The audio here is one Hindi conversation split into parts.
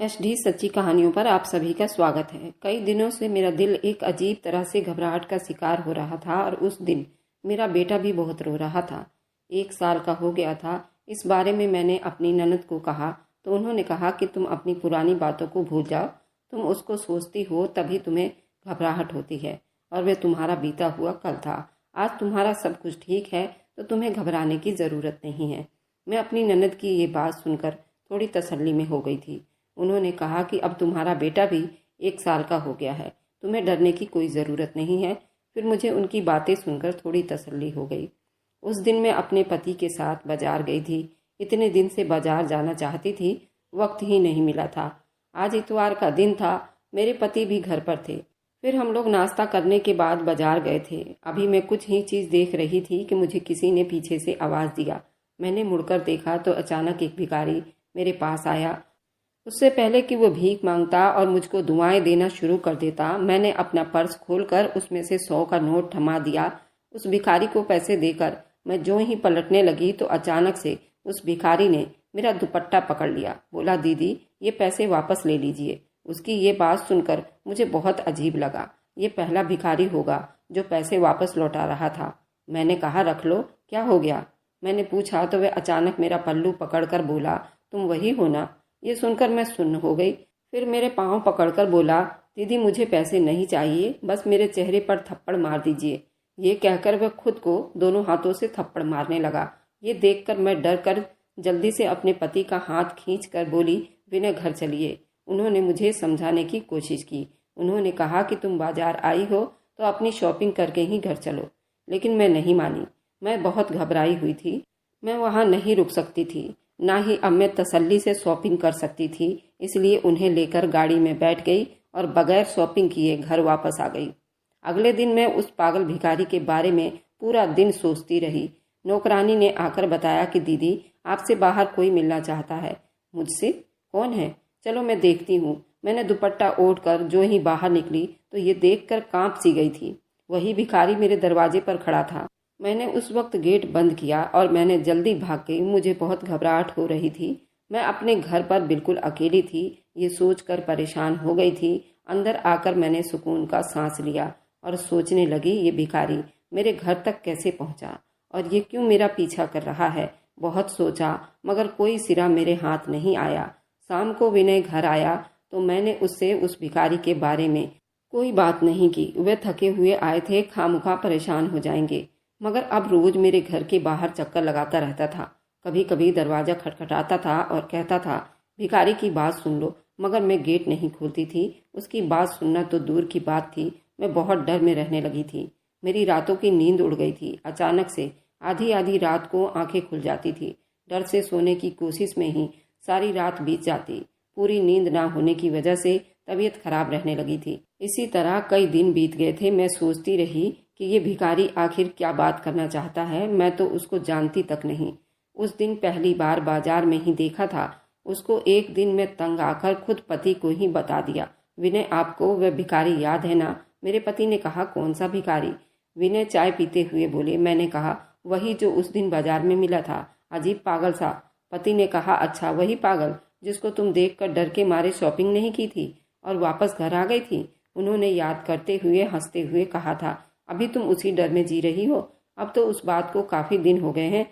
एसडी सच्ची कहानियों पर आप सभी का स्वागत है। कई दिनों से मेरा दिल एक अजीब तरह से घबराहट का शिकार हो रहा था और उस दिन मेरा बेटा भी बहुत रो रहा था। 1 साल का हो गया था। इस बारे में मैंने अपनी ननद को कहा तो उन्होंने कहा कि तुम अपनी पुरानी बातों को भूल जाओ। तुम उसको सोचती हो तभी तुम्हें घबराहट होती है और वह तुम्हारा बीता हुआ कल था। आज तुम्हारा सब कुछ ठीक है तो तुम्हें घबराने की ज़रूरत नहीं है। मैं अपनी ननद की ये बात सुनकर थोड़ी तसल्ली में हो गई थी। उन्होंने कहा कि अब तुम्हारा बेटा भी 1 साल का हो गया है, तुम्हें डरने की कोई ज़रूरत नहीं है। फिर मुझे उनकी बातें सुनकर थोड़ी तसल्ली हो गई। उस दिन मैं अपने पति के साथ बाजार गई थी। इतने दिन से बाजार जाना चाहती थी, वक्त ही नहीं मिला था। आज इतवार का दिन था, मेरे पति भी घर पर थे। फिर हम लोग नाश्ता करने के बाद बाजार गए थे। अभी मैं कुछ ही चीज़ देख रही थी कि मुझे किसी ने पीछे से आवाज़ दिया। मैंने मुड़कर देखा तो अचानक एक भिखारी मेरे पास आया। उससे पहले कि वो भीख मांगता और मुझको दुआएं देना शुरू कर देता, मैंने अपना पर्स खोलकर उसमें से 100 का नोट थमा दिया। उस भिखारी को पैसे देकर मैं जो ही पलटने लगी तो अचानक से उस भिखारी ने मेरा दुपट्टा पकड़ लिया। बोला, दीदी ये पैसे वापस ले लीजिए। उसकी ये बात सुनकर मुझे बहुत अजीब लगा। ये पहला भिखारी होगा जो पैसे वापस लौटा रहा था। मैंने कहा, रख लो, क्या हो गया? मैंने पूछा तो वह अचानक मेरा पल्लू पकड़कर बोला, तुम वही हो ना? ये सुनकर मैं सुन्न हो गई। फिर मेरे पाँव पकड़कर बोला, दीदी मुझे पैसे नहीं चाहिए, बस मेरे चेहरे पर थप्पड़ मार दीजिए। ये कहकर वह खुद को दोनों हाथों से थप्पड़ मारने लगा। ये देखकर मैं डर कर जल्दी से अपने पति का हाथ खींच कर बोली, विनय घर चलिए। उन्होंने मुझे समझाने की कोशिश की। उन्होंने कहा कि तुम बाजार आई हो तो अपनी शॉपिंग करके ही घर चलो, लेकिन मैं नहीं मानी। मैं बहुत घबराई हुई थी। मैं वहाँ नहीं रुक सकती थी, ना ही अब मैं तसल्ली से शॉपिंग कर सकती थी। इसलिए उन्हें लेकर गाड़ी में बैठ गई और बगैर शॉपिंग किए घर वापस आ गई। अगले दिन मैं उस पागल भिखारी के बारे में पूरा दिन सोचती रही। नौकरानी ने आकर बताया कि दीदी आपसे बाहर कोई मिलना चाहता है। मुझसे? कौन है? चलो मैं देखती हूँ। मैंने दुपट्टा ओढ़कर जो ही बाहर निकली तो ये देखकर कांप सी गई थी। वही भिखारी मेरे दरवाजे पर खड़ा था। मैंने उस वक्त गेट बंद किया और मैंने जल्दी भाग गई। मुझे बहुत घबराहट हो रही थी। मैं अपने घर पर बिल्कुल अकेली थी, ये सोचकर परेशान हो गई थी। अंदर आकर मैंने सुकून का सांस लिया और सोचने लगी, ये भिखारी मेरे घर तक कैसे पहुंचा और ये क्यों मेरा पीछा कर रहा है। बहुत सोचा मगर कोई सिरा मेरे हाथ नहीं आया। शाम को विनय घर आया तो मैंने उससे उस भिखारी के बारे में कोई बात नहीं की। वे थके हुए आए थे, खामखा परेशान हो जाएंगे। मगर अब रोज मेरे घर के बाहर चक्कर लगाता रहता था। कभी कभी दरवाज़ा खटखटाता था और कहता था, भिखारी की बात सुन लो, मगर मैं गेट नहीं खोलती थी। उसकी बात सुनना तो दूर की बात थी, मैं बहुत डर में रहने लगी थी। मेरी रातों की नींद उड़ गई थी। अचानक से आधी आधी रात को आंखें खुल जाती थी। डर से सोने की कोशिश में ही सारी रात बीत जाती। पूरी नींद ना होने की वजह से तबीयत खराब रहने लगी थी। इसी तरह कई दिन बीत गए थे। मैं सोचती रही कि ये भिखारी आखिर क्या बात करना चाहता है। मैं तो उसको जानती तक नहीं। उस दिन पहली बार बाजार में ही देखा था उसको। एक दिन मैं तंग आकर खुद पति को ही बता दिया, विनय आपको वह भिखारी याद है ना? मेरे पति ने कहा, कौन सा भिखारी? विनय चाय पीते हुए बोले। मैंने कहा, वही जो उस दिन बाजार में मिला था, अजीब पागल सा। पति ने कहा, अच्छा वही पागल जिसको तुम देखकर डर के मारे शॉपिंग नहीं की थी और वापस घर आ गई थी? उन्होंने याद करते हुए हंसते हुए कहा था, अभी तुम उसी डर में जी रही हो। अब तो उस बात को काफी दिन हो गए हैं।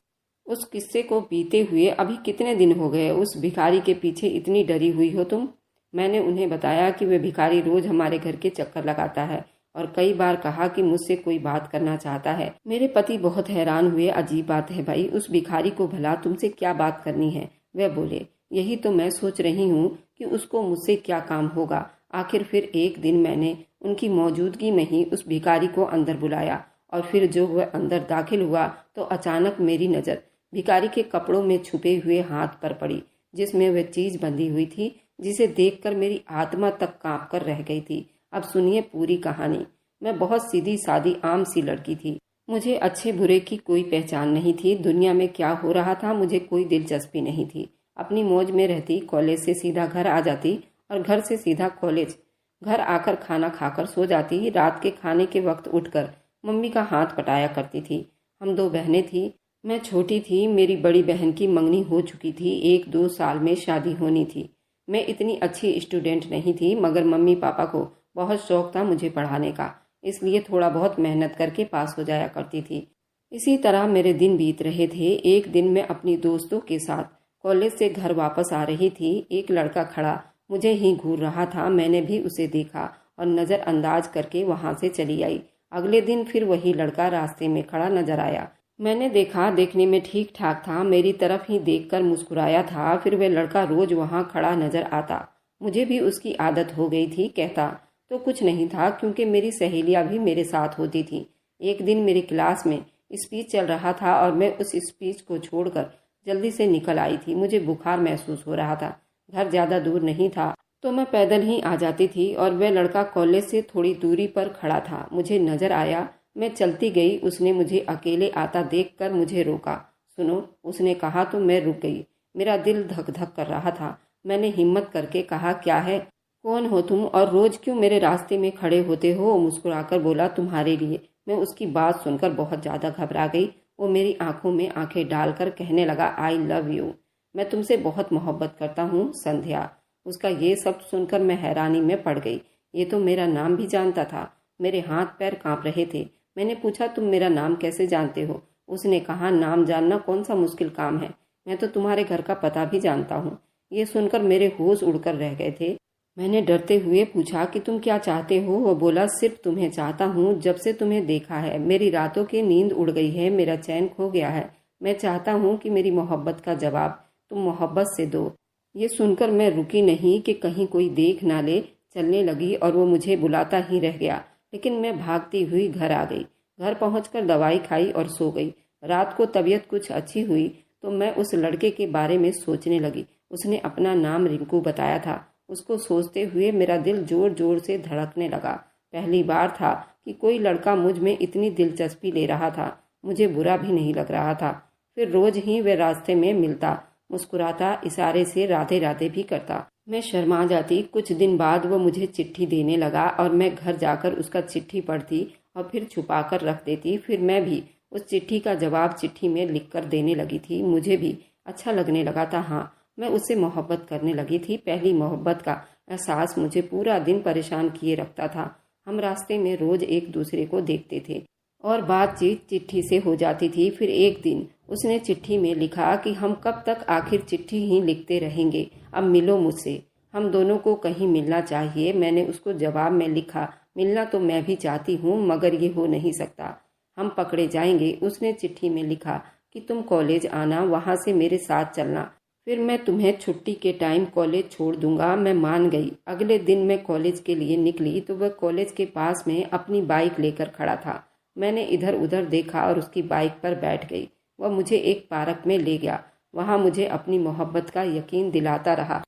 उस किस्से को बीते हुए अभी कितने दिन हो गए? उस भिखारी के पीछे इतनी डरी हुई हो तुम? मैंने उन्हें बताया कि वह भिखारी रोज हमारे घर के चक्कर लगाता है और कई बार कहा कि मुझसे कोई बात करना चाहता है। मेरे पति बहुत हैरान हुए। अजीब बात है भाई, उस भिखारी को भला तुमसे क्या बात करनी है? वह बोले, यही तो मैं सोच रही हूँ कि उसको मुझसे क्या काम होगा। आखिर फिर एक दिन मैंने उनकी मौजूदगी में ही उस भिखारी को अंदर बुलाया और फिर जो वह अंदर दाखिल हुआ तो अचानक मेरी नज़र भिखारी के कपड़ों में छुपे हुए हाथ पर पड़ी, जिसमें वह चीज़ बंधी हुई थी, जिसे देखकर मेरी आत्मा तक कांप कर रह गई थी। अब सुनिए पूरी कहानी। मैं बहुत सीधी सादी आम सी लड़की थी। मुझे अच्छे बुरे की कोई पहचान नहीं थी। दुनिया में क्या हो रहा था मुझे कोई दिलचस्पी नहीं थी। अपनी मौज में रहती, कॉलेज से सीधा घर आ जाती और घर से सीधा कॉलेज। घर आकर खाना खाकर सो जाती। रात के खाने के वक्त उठकर मम्मी का हाथ पटाया करती थी। हम 2 बहनें थी। मैं छोटी थी। मेरी बड़ी बहन की मंगनी हो चुकी थी। 1-2 साल में शादी होनी थी। मैं इतनी अच्छी स्टूडेंट नहीं थी, मगर मम्मी पापा को बहुत शौक था मुझे पढ़ाने का, इसलिए थोड़ा बहुत मेहनत करके पास हो जाया करती थी। इसी तरह मेरे दिन बीत रहे थे। एक दिन मैं अपनी दोस्तों के साथ कॉलेज से घर वापस आ रही थी। एक लड़का खड़ा मुझे ही घूर रहा था। मैंने भी उसे देखा और नज़रअंदाज करके वहां से चली आई। अगले दिन फिर वही लड़का रास्ते में खड़ा नजर आया। मैंने देखा, देखने में ठीक ठाक था, मेरी तरफ ही देखकर मुस्कुराया था। फिर वह लड़का रोज वहां खड़ा नजर आता। मुझे भी उसकी आदत हो गई थी। कहता तो कुछ नहीं था, क्योंकि मेरी सहेलियां भी मेरे साथ होती थी। एक दिन मेरी क्लास में स्पीच चल रहा था और मैं उस स्पीच को छोड़कर जल्दी से निकल आई थी। मुझे बुखार महसूस हो रहा था। घर ज़्यादा दूर नहीं था तो मैं पैदल ही आ जाती थी और वह लड़का कॉलेज से थोड़ी दूरी पर खड़ा था। मुझे नजर आया, मैं चलती गई। उसने मुझे अकेले आता देखकर मुझे रोका। सुनो, उसने कहा तो मैं रुक गई। मेरा दिल धक धक कर रहा था। मैंने हिम्मत करके कहा, क्या है, कौन हो तुम और रोज क्यों मेरे रास्ते में खड़े होते हो? मुस्कुराकर बोला, तुम्हारे लिए। मैं उसकी बात सुनकर बहुत ज़्यादा घबरा गई। वो मेरी आंखों में आंखें डालकर कहने लगा, आई लव यू, मैं तुमसे बहुत मोहब्बत करता हूँ संध्या। उसका ये शब्द सुनकर मैं हैरानी में पड़ गई। ये तो मेरा नाम भी जानता था। मेरे हाथ पैर कांप रहे थे। मैंने पूछा, तुम मेरा नाम कैसे जानते हो? उसने कहा, नाम जानना कौन सा मुश्किल काम है, मैं तो तुम्हारे घर का पता भी जानता हूँ। ये सुनकर मेरे होश उड़कर रह गए थे। मैंने डरते हुए पूछा कि तुम क्या चाहते हो? वो बोला, सिर्फ तुम्हें चाहता हूँ। जब से तुम्हें देखा है मेरी रातों की नींद उड़ गई है, मेरा चैन खो गया है। मैं चाहता हूँ कि मेरी मोहब्बत का जवाब तुम मोहब्बत से दो। ये सुनकर मैं रुकी नहीं कि कहीं कोई देख ना ले। चलने लगी और वो मुझे बुलाता ही रह गया। लेकिन मैं भागती हुई घर आ गई। घर पहुंचकर दवाई खाई और सो गई। रात को तबीयत कुछ अच्छी हुई तो मैं उस लड़के के बारे में सोचने लगी। उसने अपना नाम रिंकू बताया था। उसको सोचते हुए मेरा दिल जोर जोर से धड़कने लगा। पहली बार था कि कोई लड़का मुझ में इतनी दिलचस्पी ले रहा था। मुझे बुरा भी नहीं लग रहा था। फिर रोज ही वह रास्ते में मिलता, मुस्कुराता, इशारे से राधे राधे भी करता। मैं शर्मा जाती। कुछ दिन बाद वो मुझे चिट्ठी देने लगा और मैं घर जाकर उसका चिट्ठी पढ़ती और फिर छुपा कर रख देती। फिर मैं भी उस चिट्ठी का जवाब चिट्ठी में लिख कर देने लगी थी। मुझे भी अच्छा लगने लगा था। हाँ, मैं उससे मोहब्बत करने लगी थी। पहली मोहब्बत का एहसास मुझे पूरा दिन परेशान किए रखता था। हम रास्ते में रोज एक दूसरे को देखते थे और बातचीत चिट्ठी से हो जाती थी। फिर एक दिन उसने चिट्ठी में लिखा कि हम कब तक आखिर चिट्ठी ही लिखते रहेंगे, अब मिलो मुझसे, हम दोनों को कहीं मिलना चाहिए। मैंने उसको जवाब में लिखा, मिलना तो मैं भी चाहती हूँ, मगर ये हो नहीं सकता, हम पकड़े जाएंगे। उसने चिट्ठी में लिखा कि तुम कॉलेज आना, वहाँ से मेरे साथ चलना, फिर मैं तुम्हें छुट्टी के टाइम कॉलेज छोड़ दूंगा। मैं मान गई। अगले दिन मैं कॉलेज के लिए निकली तो वह कॉलेज के पास में अपनी बाइक लेकर खड़ा था। मैंने इधर उधर देखा और उसकी बाइक पर बैठ गई। वह मुझे एक पार्क में ले गया। वहाँ मुझे अपनी मोहब्बत का यकीन दिलाता रहा।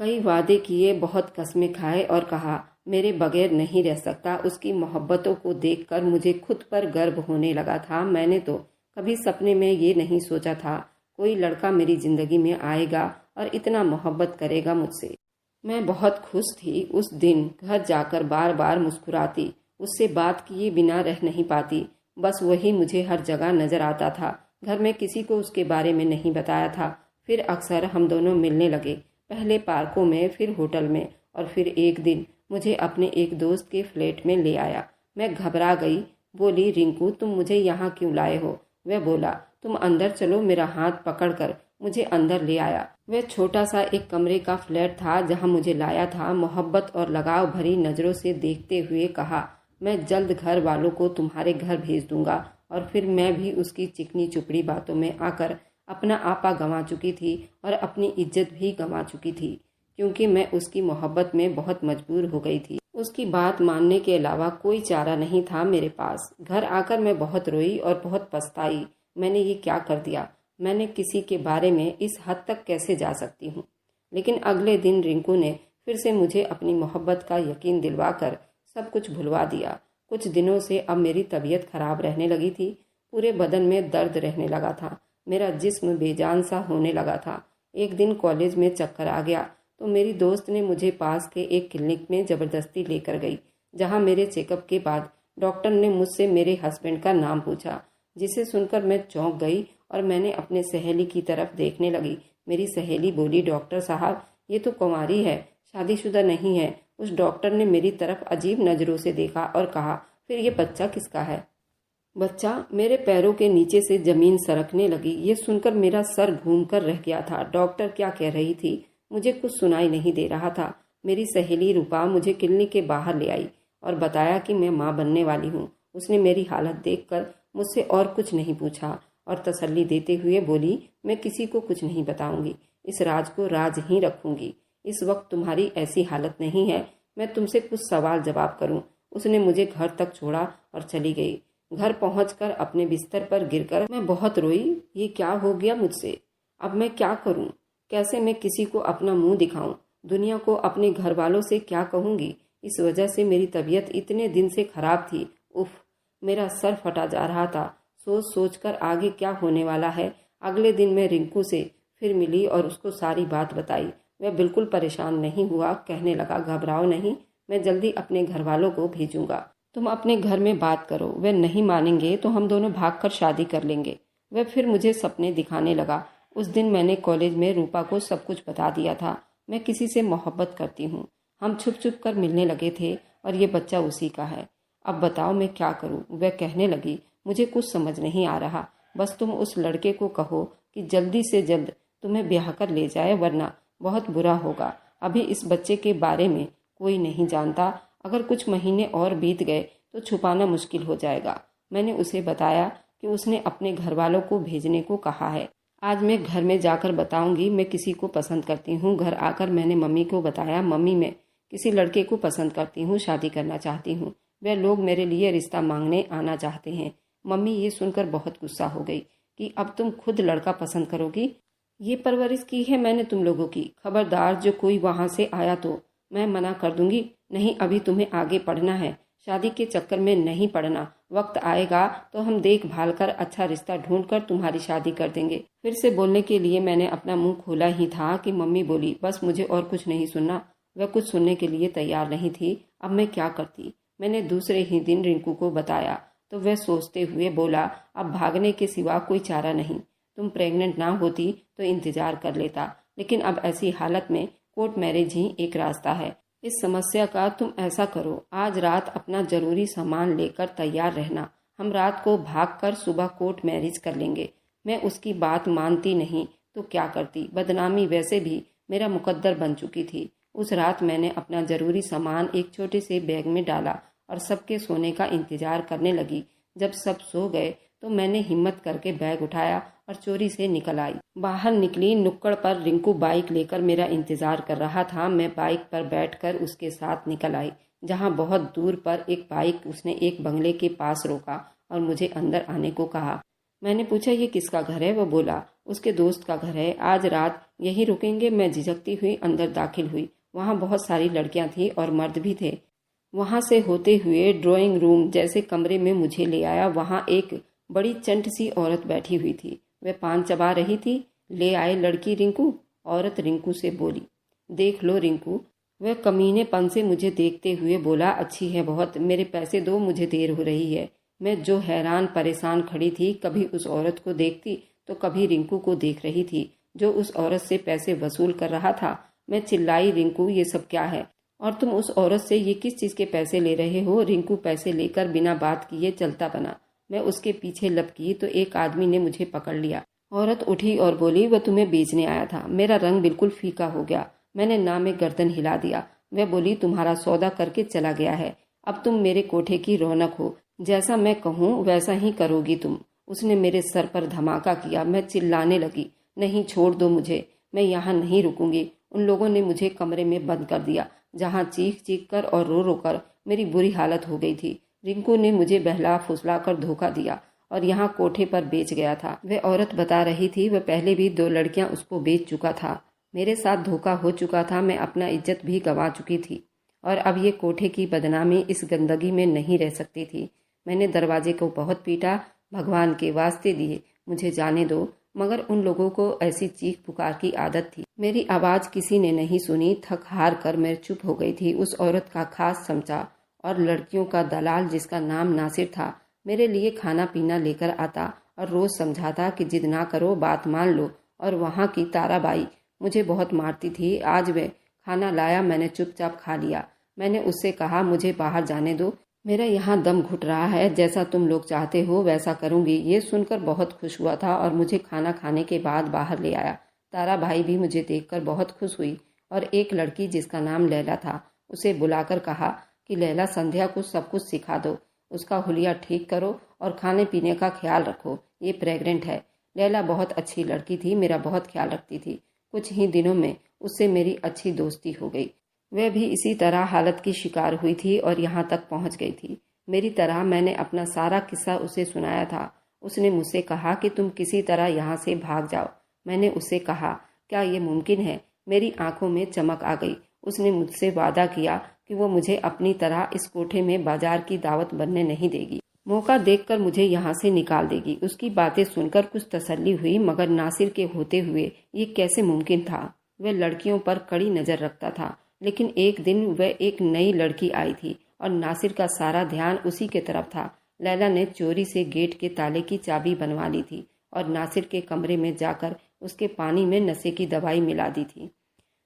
कई वादे किए, बहुत कस्में खाए और कहा मेरे बगैर नहीं रह सकता। उसकी मोहब्बतों को देखकर मुझे खुद पर गर्व होने लगा था। मैंने तो कभी सपने में ये नहीं सोचा था कोई लड़का मेरी जिंदगी में आएगा और इतना मोहब्बत करेगा मुझसे। मैं बहुत खुश थी। उस दिन घर जाकर बार बार मुस्कुराती, उससे बात किए बिना रह नहीं पाती। बस वही मुझे हर जगह नजर आता था। घर में किसी को उसके बारे में नहीं बताया था। फिर अक्सर हम दोनों मिलने लगे, पहले पार्कों में, फिर होटल में, और फिर एक दिन मुझे अपने एक दोस्त के फ्लैट में ले आया। मैं घबरा गई। बोली, रिंकू, तुम मुझे यहाँ क्यों लाए हो? वह बोला, तुम अंदर चलो। मेरा हाथ पकड़कर मुझे अंदर ले आया। वह छोटा सा एक कमरे का फ्लैट था जहाँ मुझे लाया था। मोहब्बत और लगाव भरी नजरों से देखते हुए कहा, मैं जल्द घर वालों को तुम्हारे घर भेज दूंगा। और फिर मैं भी उसकी चिकनी चुपड़ी बातों में आकर अपना आपा गंवा चुकी थी और अपनी इज्जत भी गंवा चुकी थी, क्योंकि मैं उसकी मोहब्बत में बहुत मजबूर हो गई थी। उसकी बात मानने के अलावा कोई चारा नहीं था मेरे पास। घर आकर मैं बहुत रोई और बहुत पछताई। मैंने ये क्या कर दिया? मैंने किसी के बारे में इस हद तक कैसे जा सकती हूँ? लेकिन अगले दिन रिंकू ने फिर से मुझे अपनी मोहब्बत का यकीन दिलवाकर सब कुछ भुलवा दिया। कुछ दिनों से अब मेरी तबीयत खराब रहने लगी थी। पूरे बदन में दर्द रहने लगा था। मेरा जिस्म बेजान सा होने लगा था। एक दिन कॉलेज में चक्कर आ गया तो मेरी दोस्त ने मुझे पास के एक क्लिनिक में जबरदस्ती लेकर गई, जहां मेरे चेकअप के बाद डॉक्टर ने मुझसे मेरे हस्बैंड का नाम पूछा, जिसे सुनकर मैं चौंक गई और मैंने अपने सहेली की तरफ देखने लगी। मेरी सहेली बोली, डॉक्टर साहब, ये तो कुंवारी है, शादीशुदा नहीं है। उस डॉक्टर ने मेरी तरफ अजीब नज़रों से देखा और कहा, फिर ये बच्चा किसका है? बच्चा? मेरे पैरों के नीचे से जमीन सरकने लगी। ये सुनकर मेरा सर घूम कर रह गया था। डॉक्टर क्या कह रही थी मुझे कुछ सुनाई नहीं दे रहा था। मेरी सहेली रूपा मुझे क्लिनिक के बाहर ले आई और बताया कि मैं माँ बनने वाली हूँ। उसने मेरी हालत देखकर मुझसे और कुछ नहीं पूछा और तसल्ली देते हुए बोली, मैं किसी को कुछ नहीं बताऊंगी, इस राज को राज ही रखूंगी। इस वक्त तुम्हारी ऐसी हालत नहीं है मैं तुमसे कुछ सवाल जवाब करूं। उसने मुझे घर तक छोड़ा और चली गई। घर पहुंचकर अपने बिस्तर पर गिरकर मैं बहुत रोई। ये क्या हो गया मुझसे? अब मैं क्या करूं? कैसे मैं किसी को अपना मुंह दिखाऊं? दुनिया को, अपने घर वालों से क्या कहूंगी? इस वजह से मेरी तबीयत इतने दिन से खराब थी। उफ, मेरा सर फटा जा रहा था। सोच सोच कर आगे क्या होने वाला है। अगले दिन मैं रिंकू से फिर मिली और उसको सारी बात बताई। वह बिल्कुल परेशान नहीं हुआ, कहने लगा, घबराओ नहीं, मैं जल्दी अपने घर वालों को भेजूंगा। तुम अपने घर में बात करो, वे नहीं मानेंगे तो हम दोनों भागकर शादी कर लेंगे। वह फिर मुझे सपने दिखाने लगा। उस दिन मैंने कॉलेज में रूपा को सब कुछ बता दिया था। मैं किसी से मोहब्बत करती हूँ। हम छुप छुप कर मिलने लगे थे और ये बच्चा उसी का है। अब बताओ मैं क्या करूँ? वह कहने लगी, मुझे कुछ समझ नहीं आ रहा। बस तुम उस लड़के को कहो कि जल्दी से जल्द तुम्हें ब्याह कर ले जाए, वरना बहुत बुरा होगा। अभी इस बच्चे के बारे में कोई नहीं जानता। अगर कुछ महीने और बीत गए तो छुपाना मुश्किल हो जाएगा। मैंने उसे बताया कि उसने अपने घर वालों को भेजने को कहा है। आज मैं घर में जाकर बताऊंगी मैं किसी को पसंद करती हूँ। घर आकर मैंने मम्मी को बताया, मम्मी मैं किसी लड़के को पसंद करती हूँ, शादी करना चाहती हूँ। वह लोग मेरे लिए रिश्ता मांगने आना चाहते हैं। मम्मी ये सुनकर बहुत गुस्सा हो गई कि अब तुम खुद लड़का पसंद करोगी? ये परवरिश की है मैंने तुम लोगों की। खबरदार जो कोई वहां से आया तो मैं मना कर दूंगी। नहीं, अभी तुम्हें आगे पढ़ना है, शादी के चक्कर में नहीं पड़ना। वक्त आएगा तो हम देखभाल कर अच्छा रिश्ता ढूंढकर तुम्हारी शादी कर देंगे। फिर से बोलने के लिए मैंने अपना मुंह खोला ही था कि मम्मी बोली, बस मुझे और कुछ नहीं सुनना। वह कुछ सुनने के लिए तैयार नहीं थी। अब मैं क्या करती? मैंने दूसरे ही दिन रिंकू को बताया तो वह सोचते हुए बोला, अब भागने के सिवा कोई चारा नहीं। तुम प्रेग्नेंट ना होती तो इंतजार कर लेता, लेकिन अब ऐसी हालत में कोर्ट मैरिज ही एक रास्ता है। इस समस्या का तुम ऐसा करो, आज रात अपना जरूरी सामान लेकर तैयार रहना। हम रात को भागकर सुबह कोर्ट मैरिज कर लेंगे। मैं उसकी बात मानती नहीं तो क्या करती? बदनामी वैसे भी मेरा मुकद्दर बन चुकी थी। उस रात मैंने अपना जरूरी सामान एक छोटे से बैग में डाला और सबके सोने का इंतजार करने लगी। जब सब सो गए तो मैंने हिम्मत करके बैग उठाया और चोरी से निकल आई। बाहर निकली, नुक्कड़ पर रिंकू बाइक लेकर मेरा इंतजार कर रहा था। मैं बाइक पर बैठकर उसके साथ निकल आई। जहां बहुत दूर पर एक बाइक उसने एक बंगले के पास रोका और मुझे अंदर आने को कहा। मैंने पूछा, ये किसका घर है? वो बोला, उसके दोस्त का घर है, आज रात यहीं रुकेंगे। मैं झिझकती हुई अंदर दाखिल हुई। वहाँ बहुत सारी लड़कियां थी और मर्द भी थे। वहां से होते हुए ड्राइंग रूम जैसे कमरे में मुझे ले आया। वहां एक बड़ी चंट सी औरत बैठी हुई थी। वह पान चबा रही थी। ले आए लड़की रिंकू? औरत रिंकू से बोली। देख लो रिंकू। वह कमीनेपन से मुझे देखते हुए बोला, अच्छी है बहुत, मेरे पैसे दो, मुझे देर हो रही है। मैं जो हैरान परेशान खड़ी थी, कभी उस औरत को देखती तो कभी रिंकू को देख रही थी जो उस औरत से पैसे वसूल कर रहा था। मैं चिल्लाई, रिंकू ये सब क्या है? और तुम उस औरत से ये किस चीज के पैसे ले रहे हो? रिंकू पैसे लेकर बिना बात किए चलता बना। मैं उसके पीछे लपकी तो एक आदमी ने मुझे पकड़ लिया। औरत उठी और बोली, वह तुम्हें बेचने आया था। मेरा रंग बिल्कुल फीका हो गया। मैंने ना में गर्दन हिला दिया। वह बोली, तुम्हारा सौदा करके चला गया है, अब तुम मेरे कोठे की रौनक हो, जैसा मैं कहूँ वैसा ही करोगी तुम। उसने मेरे सर पर धमाका किया। मैं चिल्लाने लगी, नहीं, छोड़ दो मुझे, मैं यहाँ नहीं रुकूंगी। उन लोगों ने मुझे कमरे में बंद कर दिया, जहाँ चीख चीख कर और रो रो कर मेरी बुरी हालत हो गई थी। रिंकू ने मुझे बहला फुसला कर धोखा दिया और यहाँ कोठे पर बेच गया था। वह औरत बता रही थी, वह पहले भी 2 लड़कियां उसको बेच चुका था। मेरे साथ धोखा हो चुका था। मैं अपना इज्जत भी गंवा चुकी थी और अब ये कोठे की बदनामी इस गंदगी में नहीं रह सकती थी। मैंने दरवाजे को बहुत पीटा। भगवान के वास्ते दिए मुझे जाने दो। मगर उन लोगों को ऐसी चीख पुकार की आदत थी। मेरी आवाज किसी ने नहीं सुनी। थक हार कर मैं चुप हो गई थी। उस औरत का खास चमचा और लड़कियों का दलाल, जिसका नाम नासिर था, मेरे लिए खाना पीना लेकर आता और रोज समझाता कि जिद ना करो, बात मान लो। और वहाँ की ताराबाई मुझे बहुत मारती थी। आज वह खाना लाया, मैंने चुपचाप खा लिया। मैंने उससे कहा, मुझे बाहर जाने दो, मेरा यहाँ दम घुट रहा है, जैसा तुम लोग चाहते हो वैसा करूंगी। ये सुनकर बहुत खुश हुआ था और मुझे खाना खाने के बाद बाहर ले आया। तारा भाई भी मुझे देखकर बहुत खुश हुई और एक लड़की जिसका नाम लैला था उसे बुलाकर कहा कि लैला, संध्या को सब कुछ सिखा दो, उसका हुलिया ठीक करो और खाने पीने का ख्याल रखो, ये प्रेग्नेंट है। लैला बहुत अच्छी लड़की थी, मेरा बहुत ख्याल रखती थी। कुछ ही दिनों में उससे मेरी अच्छी दोस्ती हो गई। वह भी इसी तरह हालत की शिकार हुई थी और यहाँ तक पहुँच गई थी। मेरी तरह मैंने अपना सारा किस्सा उसे सुनाया था। उसने मुझसे कहा कि तुम किसी तरह यहाँ से भाग जाओ। मैंने उससे कहा, क्या ये मुमकिन है? मेरी आंखों में चमक आ गई। उसने मुझसे वादा किया कि वो मुझे अपनी तरह इस कोठे में बाजार की दावत बनने नहीं देगी, मौका देखकर मुझे यहाँ से निकाल देगी। उसकी बातें सुनकर कुछ तसल्ली हुई, मगर नासिर के होते हुए ये कैसे मुमकिन था? वह लड़कियों पर कड़ी नजर रखता था, लेकिन एक दिन वह एक नई लड़की आई थी और नासिर का सारा ध्यान उसी के तरफ था। लैला ने चोरी से गेट के ताले की चाबी बनवा ली थी और नासिर के कमरे में जाकर उसके पानी में नशे की दवाई मिला दी थी।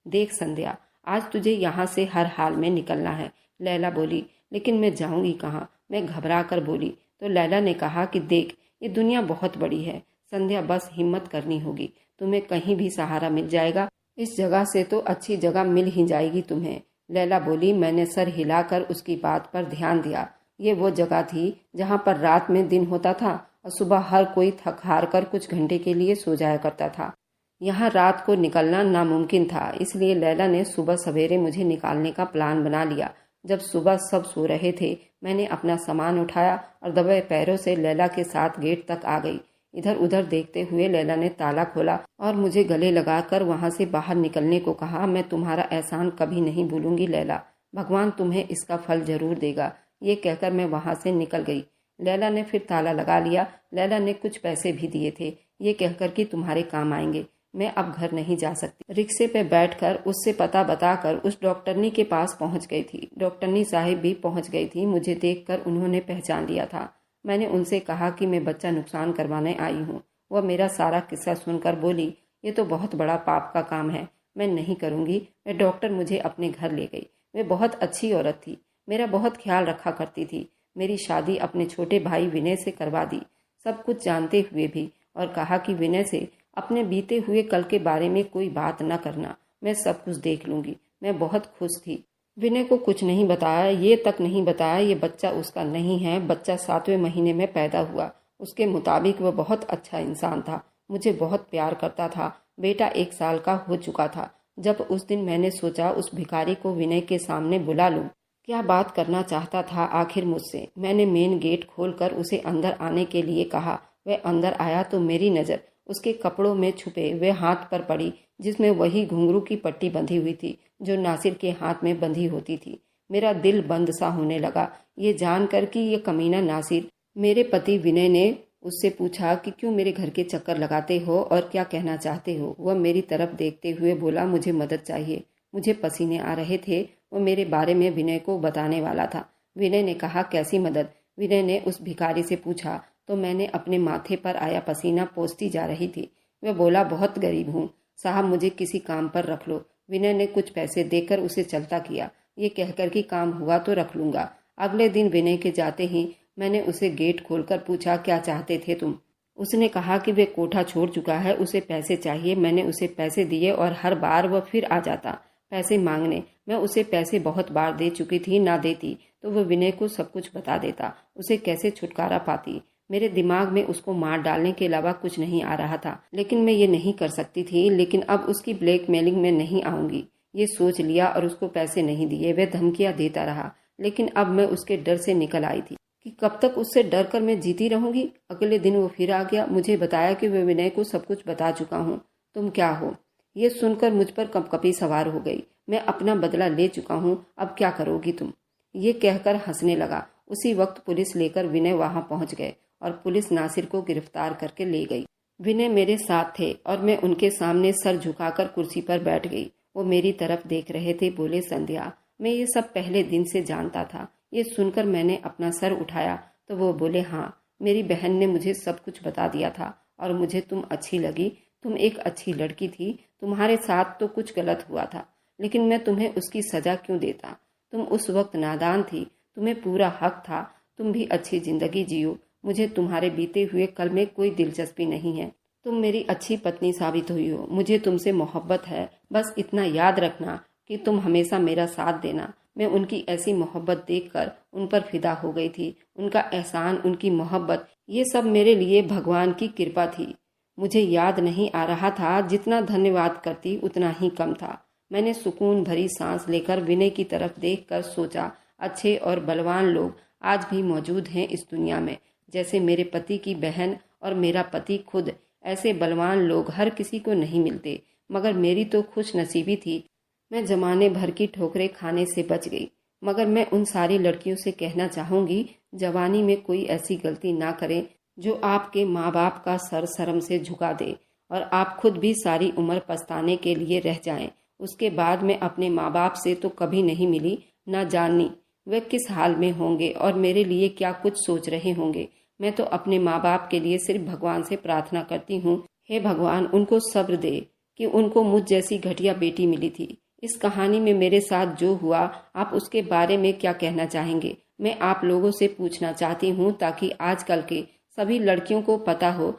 देख संध्या, आज तुझे यहाँ से हर हाल में निकलना है, लैला बोली। लेकिन मैं जाऊंगी कहाँ? मैं घबरा कर बोली। तो लैला ने कहा कि देख, ये दुनिया बहुत बड़ी है संध्या, बस हिम्मत करनी होगी, तुम्हें कहीं भी सहारा मिल जाएगा। इस जगह से तो अच्छी जगह मिल ही जाएगी तुम्हें, लैला बोली। मैंने सर हिलाकर उसकी बात पर ध्यान दिया। ये वो जगह थी जहाँ पर रात में दिन होता था और सुबह हर कोई थक हार कर कुछ घंटे के लिए सो जाया करता था। यहाँ रात को निकलना नामुमकिन था, इसलिए लैला ने सुबह सवेरे मुझे निकालने का प्लान बना लिया। जब सुबह सब सो रहे थे, मैंने अपना सामान उठाया और दबे पैरों से लैला के साथ गेट तक आ गई। इधर उधर देखते हुए लैला ने ताला खोला और मुझे गले लगाकर वहां से बाहर निकलने को कहा। मैं तुम्हारा एहसान कभी नहीं भूलूंगी लैला, भगवान तुम्हें इसका फल जरूर देगा। ये कहकर मैं वहां से निकल गई। लैला ने फिर ताला लगा लिया। लैला ने कुछ पैसे भी दिए थे, ये कहकर कि तुम्हारे काम आएंगे। मैं अब घर नहीं जा सकती। रिक्शे पे बैठकर उससे पता बताकर उस डॉक्टरनी के पास पहुंच गई थी। डॉक्टरनी साहिब भी पहुंच गई थी। मुझे देखकर उन्होंने पहचान लिया था। मैंने उनसे कहा कि मैं बच्चा नुकसान करवाने आई हूँ। वह मेरा सारा किस्सा सुनकर बोली, ये तो बहुत बड़ा पाप का काम है, मैं नहीं करूँगी। वह डॉक्टर मुझे अपने घर ले गई। वे बहुत अच्छी औरत थी, मेरा बहुत ख्याल रखा करती थी। मेरी शादी अपने छोटे भाई विनय से करवा दी, सब कुछ जानते हुए भी, और कहा कि विनय से अपने बीते हुए कल के बारे में कोई बात न करना, मैं सब कुछ देख लूंगी। मैं बहुत खुश थी। विनय को कुछ नहीं बताया, ये तक नहीं बताया ये बच्चा उसका नहीं है। बच्चा 7वें महीने में पैदा हुआ। उसके मुताबिक वह बहुत अच्छा इंसान था, मुझे बहुत प्यार करता था। बेटा 1 साल का हो चुका था। जब उस दिन मैंने सोचा उस भिखारी को विनय के सामने बुला लूं। क्या बात करना चाहता था आखिर मुझसे? मैंने मेन गेट खोलकर उसे अंदर आने के लिए कहा। वह अंदर आया तो मेरी नज़र उसके कपड़ों में छुपे वे हाथ पर पड़ी, जिसमें वही घुंघरू की पट्टी बंधी हुई थी जो नासिर के हाथ में बंधी होती थी। मेरा दिल बंद सा होने लगा, ये जानकर कि ये कमीना नासिर। मेरे पति विनय ने उससे पूछा कि क्यों मेरे घर के चक्कर लगाते हो और क्या कहना चाहते हो। वह मेरी तरफ देखते हुए बोला, मुझे मदद चाहिए। मुझे पसीने आ रहे थे। वह मेरे बारे में विनय को बताने वाला था। विनय ने कहा, कैसी मदद? विनय ने उस भिखारी से पूछा। तो मैंने अपने माथे पर आया पसीना पोंछती जा रही थी। वह बोला, बहुत गरीब हूँ साहब, मुझे किसी काम पर रख लो। विनय ने कुछ पैसे देकर उसे चलता किया, ये कहकर कि काम हुआ तो रख लूंगा। अगले दिन विनय के जाते ही मैंने उसे गेट खोलकर पूछा, क्या चाहते थे तुम? उसने कहा कि वे कोठा छोड़ चुका है, उसे पैसे चाहिए। मैंने उसे पैसे दिए और हर बार वह फिर आ जाता पैसे मांगने। मैं उसे पैसे बहुत बार दे चुकी थी, ना देती तो वह विनय को सब कुछ बता देता। उसे कैसे छुटकारा पाती? मेरे दिमाग में उसको मार डालने के अलावा कुछ नहीं आ रहा था, लेकिन मैं ये नहीं कर सकती थी। लेकिन अब उसकी ब्लैकमेलिंग में नहीं आऊंगी, ये सोच लिया और उसको पैसे नहीं दिए। वह धमकियां देता रहा, लेकिन अब मैं उसके डर से निकल आई थी कि कब तक उससे डर कर मैं जीती रहूंगी। अगले दिन वो फिर आ गया। मुझे बताया कि वह विनय को सब कुछ बता चुका हूँ। तुम क्या हो? ये सुनकर मुझ पर कंपकपी सवार हो गई। मैं अपना बदला ले चुका हूँ, अब क्या करोगी तुम? ये कहकर हंसने लगा। उसी वक्त पुलिस लेकर विनय वहां पहुंच गए और पुलिस नासिर को गिरफ्तार करके ले गई। विनय मेरे साथ थे और मैं उनके सामने सर झुकाकर कुर्सी पर बैठ गई। वो मेरी तरफ देख रहे थे। बोले, संध्या, मैं ये सब पहले दिन से जानता था। ये सुनकर मैंने अपना सर उठाया तो वो बोले, हाँ, मेरी बहन ने मुझे सब कुछ बता दिया था और मुझे तुम अच्छी लगी तुम एक अच्छी लड़की थी, तुम्हारे साथ तो कुछ गलत हुआ था, लेकिन मैं तुम्हें उसकी सजा क्यों देता? तुम उस वक्त नादान थी, तुम्हें पूरा हक था, तुम भी अच्छी जिंदगी जियो। मुझे तुम्हारे बीते हुए कल में कोई दिलचस्पी नहीं है। तुम मेरी अच्छी पत्नी साबित हुई हो, मुझे तुमसे मोहब्बत है। बस इतना याद रखना कि तुम हमेशा मेरा साथ देना। मैं उनकी ऐसी मोहब्बत देखकर उन पर फिदा हो गई थी। उनका एहसान, उनकी मोहब्बत, ये सब मेरे लिए भगवान की कृपा थी। मुझे याद नहीं आ रहा था, जितना धन्यवाद करती उतना ही कम था। मैंने सुकून भरी सांस लेकर विनय की तरफ देखकर सोचा, अच्छे और बलवान लोग आज भी मौजूद हैं इस दुनिया में। जैसे मेरे पति की बहन और मेरा पति खुद, ऐसे बलवान लोग हर किसी को नहीं मिलते। मगर मेरी तो खुश नसीबी थी, मैं जमाने भर की ठोकरें खाने से बच गई। मगर मैं उन सारी लड़कियों से कहना चाहूंगी, जवानी में कोई ऐसी गलती ना करें जो आपके माँ बाप का सर शर्म से झुका दे और आप खुद भी सारी उम्र पछताने के लिए रह जाएं। उसके बाद मैं अपने माँ बाप से तो कभी नहीं मिली, ना जानी वे किस हाल में होंगे और मेरे लिए क्या कुछ सोच रहे होंगे। मैं तो अपने माँ बाप के लिए सिर्फ भगवान से प्रार्थना करती हूँ, हे भगवान उनको सब्र दे कि उनको मुझ जैसी घटिया बेटी मिली थी। इस कहानी में मेरे साथ जो हुआ, आप उसके बारे में क्या कहना चाहेंगे? मैं आप लोगों से पूछना चाहती हूँ ताकि आजकल के सभी लड़कियों को पता हो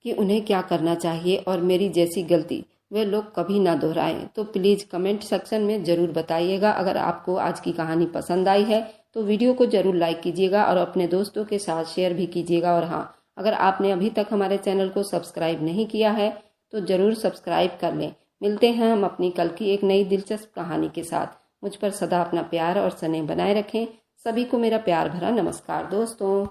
कि उन्हें क्या करना चाहिए और मेरी जैसी गलती वे लोग कभी ना दोहराएं। तो प्लीज़ कमेंट सेक्शन में ज़रूर बताइएगा। अगर आपको आज की कहानी पसंद आई है तो वीडियो को ज़रूर लाइक कीजिएगा और अपने दोस्तों के साथ शेयर भी कीजिएगा। और हाँ, अगर आपने अभी तक हमारे चैनल को सब्सक्राइब नहीं किया है तो ज़रूर सब्सक्राइब कर लें। मिलते हैं हम अपनी कल की एक नई दिलचस्प कहानी के साथ। मुझ पर सदा अपना प्यार और स्नेह बनाए रखें। सभी को मेरा प्यार भरा नमस्कार दोस्तों।